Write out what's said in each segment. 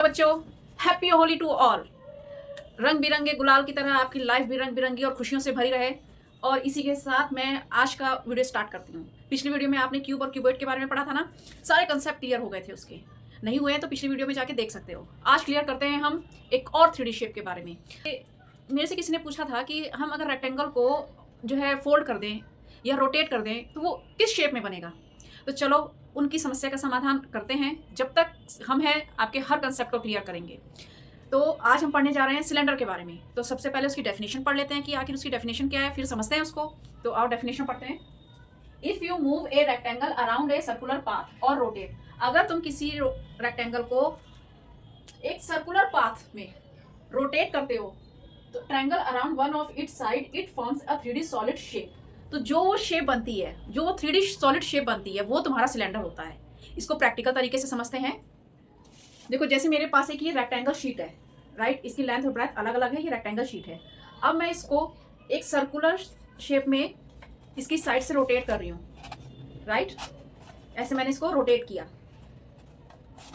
बच्चों, happy Holi to all. रंग बिरंगे गुलाल की तरह आपकी लाइफ भी रंग बिरंगी और खुशियों से भरी रहे। और इसी के साथ मैं आज का वीडियो स्टार्ट करती हूँ। पिछली वीडियो में आपने क्यूब और क्यूबॉइड के बारे में पढ़ा था ना, सारे कंसेप्ट क्लियर हो गए थे। उसके नहीं हुए हैं तो पिछली वीडियो में जाके देख सकते हो। आज क्लियर करते हैं हम एक और 3D शेप के बारे में। मेरे से किसी ने पूछा था कि हम अगर रेक्टेंगल को जो है फोल्ड कर दें या रोटेट कर दें तो वो किस शेप में बनेगा। तो चलो उनकी समस्या का समाधान करते हैं। जब तक हम हैं आपके हर कंसेप्ट को क्लियर करेंगे। तो आज हम पढ़ने जा रहे हैं सिलेंडर के बारे में। तो सबसे पहले उसकी डेफिनेशन पढ़ लेते हैं कि आखिर उसकी डेफिनेशन क्या है, फिर समझते हैं उसको। तो आओ डेफिनेशन पढ़ते हैं। If you move a rectangle around a circular path और रोटेट, अगर तुम किसी रेक्टेंगल को एक सर्कुलर पाथ में रोटेट करते हो तो triangle around one of its side it forms a 3D solid shape. तो जो वो शेप बनती है, जो वो 3D सॉलिड शेप बनती है, वो तुम्हारा सिलेंडर होता है। इसको प्रैक्टिकल तरीके से समझते हैं। देखो, जैसे मेरे पास एक ये रेक्टेंगल शीट है, राइट। इसकी लेंथ और ब्रेथ अलग अलग है, ये रेक्टेंगल शीट है। अब मैं इसको एक सर्कुलर शेप में इसकी साइड से रोटेट कर रही हूँ, राइट। ऐसे मैंने इसको रोटेट किया।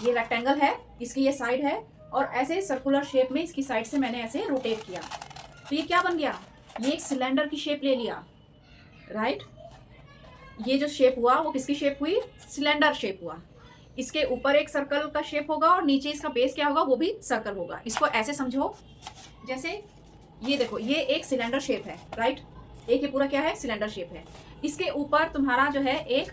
ये रेक्टेंगल है, इसकी ये साइड है, और ऐसे सर्कुलर शेप में इसकी साइड से मैंने ऐसे रोटेट किया। तो ये क्या बन गया, ये एक सिलेंडर की शेप ले लिया, राइट। ये जो शेप हुआ वो किसकी शेप हुई, सिलेंडर शेप हुआ। इसके ऊपर एक सर्कल का शेप होगा और नीचे इसका बेस क्या होगा, वो भी सर्कल होगा। इसको ऐसे समझो, जैसे ये देखो, ये एक सिलेंडर शेप है, राइट। एक ये पूरा क्या है, सिलेंडर शेप है। इसके ऊपर तुम्हारा जो है एक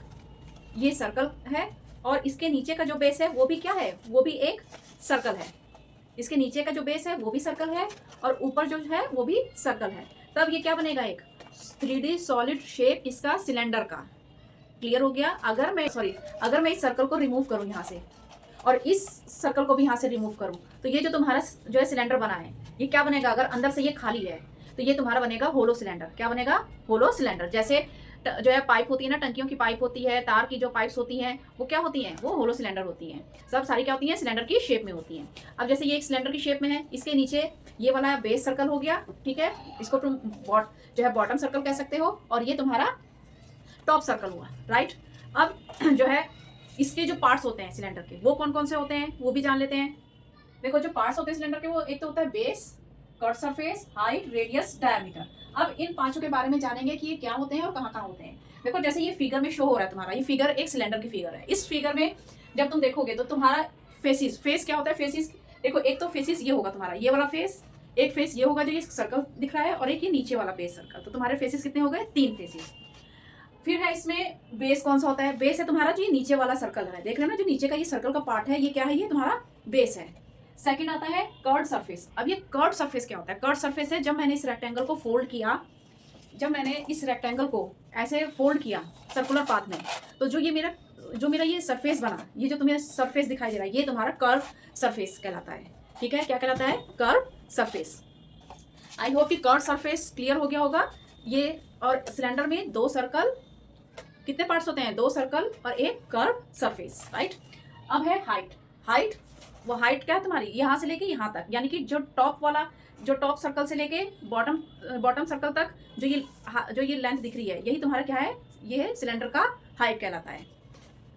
ये सर्कल है, और इसके नीचे का जो बेस है वो भी क्या है, वो भी एक सर्कल है। इसके नीचे का जो बेस है वो भी सर्कल है, और ऊपर जो है वो भी सर्कल है। तब ये क्या बनेगा, एक 3D सॉलिड शेप इसका सिलेंडर का। क्लियर हो गया। अगर मैं इस सर्कल को रिमूव करूं यहाँ से, और इस सर्कल को भी यहाँ से रिमूव करूं, तो ये जो तुम्हारा जो है सिलेंडर बना है, ये क्या बनेगा, अगर अंदर से ये खाली है तो ये तुम्हारा बनेगा होलो सिलेंडर। क्या बनेगा, होलो सिलेंडर। जैसे जो है पाइप होती है ना, टंकियों की पाइप होती है, तार की जो पाइप्स होती हैं वो क्या होती हैं, वो होलो सिलेंडर होती हैं। सब सारी क्या होती हैं, सिलेंडर की शेप में होती हैं। अब जैसे ये एक सिलेंडर की शेप में है, इसके नीचे ये वाला बेस सर्कल हो गया, ठीक है। इसको तुम जो है बॉटम सर्कल कह सकते हो, और ये तुम्हारा टॉप सर्कल हुआ, राइट। अब जो है इसके जो पार्ट्स होते हैं सिलेंडर के, वो कौन कौन से होते हैं वो भी जान लेते हैं। देखो, जो पार्ट्स होते हैं सिलेंडर के, वो एक तो होता है base, cut surface, height, radius, diameter. अब इन पांचों के बारे में जानेंगे कि ये क्या होते हैं और कहाँ कहाँ होते हैं। देखो, जैसे ये फिगर में शो हो रहा है तुम्हारा, ये फिगर एक सिलेंडर की फिगर है। इस फिगर में जब तुम देखोगे तो तुम्हारा फेस क्या होता है, फेसिस। देखो, एक तो फेसिस ये होगा तुम्हारा, ये वाला फेस, एक फेस ये होगा जो ये सर्कल दिख रहा है, और एक ये नीचे वाला बेस सर्कल। तो तुम्हारे फेसिस कितने हो गए, 3 फेसिस। फिर है इसमें बेस कौन सा होता है, बेस है तुम्हारा जो ये नीचे वाला सर्कल है, देख रहे हो ना, जो नीचे का ये सर्कल का पार्ट है, ये क्या है, ये तुम्हारा बेस है। सेकंड आता है कर्ड सरफेस। अब ये कर्ड सरफेस क्या होता है, कर्ड सरफेस है जब मैंने इस रेक्टेंगल को फोल्ड किया, जब मैंने इस रेक्टेंगल को ऐसे फोल्ड किया सर्कुलर पाथ में, तो जो मेरा ये सरफेस बना, ये जो तुम्हें सरफेस दिखाई दे रहा है, ये तुम्हारा कर्व सरफेस कहलाता है, ठीक है। क्या कहलाता है, कर्व सरफेस। आई होप कि कर्व सरफेस क्लियर हो गया होगा। ये और सिलेंडर में 2 सर्कल, कितने पार्ट्स होते हैं, 2 सर्कल और एक कर्व सरफेस, राइट। अब है हाइट। वो हाइट क्या है तुम्हारी, यहाँ से लेके यहाँ तक, यानी कि जो टॉप सर्कल से लेके बॉटम सर्कल तक जो ये लेंथ दिख रही है, यही तुम्हारा क्या है, ये है सिलेंडर का हाइट कहलाता है।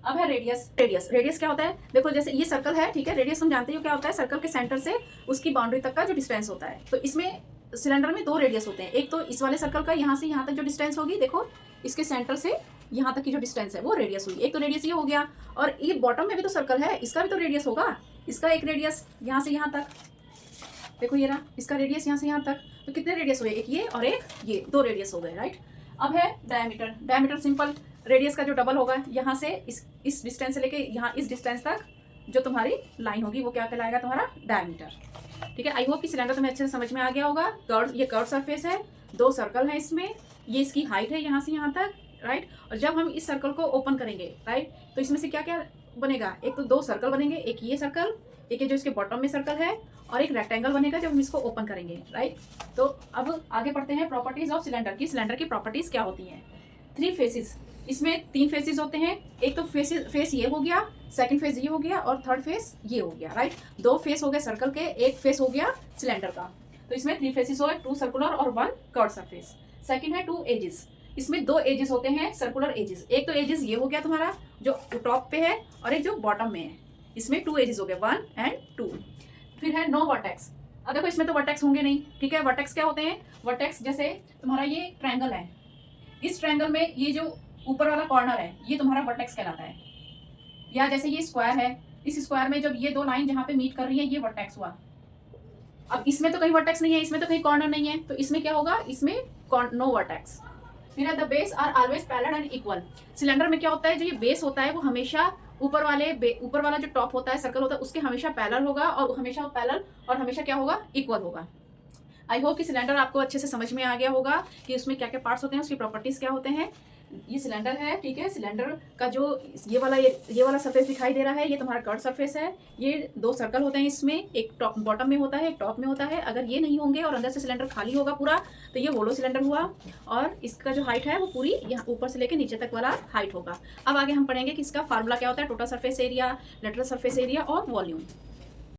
अब है रेडियस क्या होता है, देखो जैसे ये सर्कल है, ठीक है। रेडियस हम जानते हो क्या होता है, सर्कल के सेंटर से उसकी बाउंड्री तक का जो डिस्टेंस होता है। तो इसमें सिलेंडर में 2 रेडियस होते हैं। एक तो इस वाले सर्कल का यहाँ से यहाँ तक जो डिस्टेंस होगी, देखो इसके सेंटर से यहाँ तक की जो डिस्टेंस है वो रेडियस हुई। एक तो रेडियस ये हो गया, और ये बॉटम में भी तो सर्कल है, इसका भी तो रेडियस होगा। इसका एक रेडियस यहाँ से यहाँ तक, देखो ये रहा, इसका रेडियस यहाँ से यहाँ तक। तो कितने रेडियस हुए, एक ये और एक ये, 2 रेडियस हो गए, राइट। अब है डायमीटर सिंपल, रेडियस का जो डबल होगा, यहाँ से इस डिस्टेंस से लेके यहाँ इस डिस्टेंस तक जो तुम्हारी लाइन होगी वो क्या कहलाएगा, तुम्हारा डायमीटर, ठीक है। आई होप कि सिलेंडर तुम्हें अच्छे से समझ में आ गया होगा। ये कर्व सरफेस है, 2 सर्कल है इसमें, ये इसकी हाइट है यहाँ से यहाँ तक, राइट। और जब हम इस सर्कल को ओपन करेंगे, राइट, तो इसमें से क्या क्या बनेगा, एक तो 2 सर्कल बनेंगे, एक ये सर्कल, एक ये जो इसके बॉटम में सर्कल है, और एक रेक्टेंगल बनेगा जब हम इसको ओपन करेंगे, राइट। तो अब आगे पढ़ते हैं प्रॉपर्टीज ऑफ सिलेंडर की प्रॉपर्टीज क्या होती हैं। 3 फेसिस, इसमें 3 फेसिस होते हैं। एक तो फेस ये हो गया, सेकंड फेस ये हो गया, और थर्ड फेस ये हो गया, राइट। 2 फेस हो गए सर्कल के, एक फेस हो गया सिलेंडर का। तो इसमें 3 फेसिस हो गए, 2 सर्कुलर और 1 कर्व सरफेस। सेकंड है 2 एजेस, इसमें 2 एजेस होते हैं, सर्कुलर एजेस। एक तो एजेस ये हो गया तुम्हारा जो टॉप पे है, और एक जो बॉटम में है, इसमें 2 एजेस हो गए, 1 एंड 2। फिर है नो वर्टेक्स। अब देखो इसमें तो वर्टेक्स होंगे नहीं, ठीक है। वर्टेक्स क्या होते हैं? वर्टेक्स जैसे तुम्हारा ये ट्रायंगल है, इस ट्रायंगल में ये जो ऊपर वाला कॉर्नर है ये तुम्हारा वर्टेक्स कहलाता है। या जैसे ये स्क्वायर है, इस स्क्वायर में जब ये दो लाइन जहाँ पे मीट कर रही है ये वर्टेक्स हुआ। अब इसमें तो कहीं वर्टेक्स नहीं है, इसमें तो कहीं कॉर्नर नहीं है, तो इसमें क्या होगा? इसमें नो वर्टेक्स। फिर the base are always parallel and equal. Cylinder में क्या होता है? जो ये बेस होता है वो हमेशा ऊपर वाला जो टॉप होता है, सर्कल होता है, उसके हमेशा पैरेलल होगा और हमेशा पैरेलल और हमेशा क्या होगा? इक्वल होगा। आई होप कि सिलेंडर आपको अच्छे से समझ में आ गया होगा कि उसमें क्या क्या पार्ट्स होते हैं, उसकी प्रॉपर्टीज क्या होते हैं। ये सिलेंडर है, ठीक है। सिलेंडर का जो ये वाला सरफेस दिखाई दे रहा है ये तुम्हारा कर्व सरफेस है। ये 2 सर्कल होते हैं इसमें, एक टॉप बॉटम में होता है, एक टॉप में होता है। अगर ये नहीं होंगे और अंदर से सिलेंडर खाली होगा पूरा, तो ये होलो सिलेंडर हुआ और इसका जो हाइट है वो पूरी यहाँ ऊपर से लेकर नीचे तक वाला हाइट होगा। अब आगे हम पढ़ेंगे कि इसका फार्मूला क्या होता है, total surface area, lateral surface area और वॉल्यूम।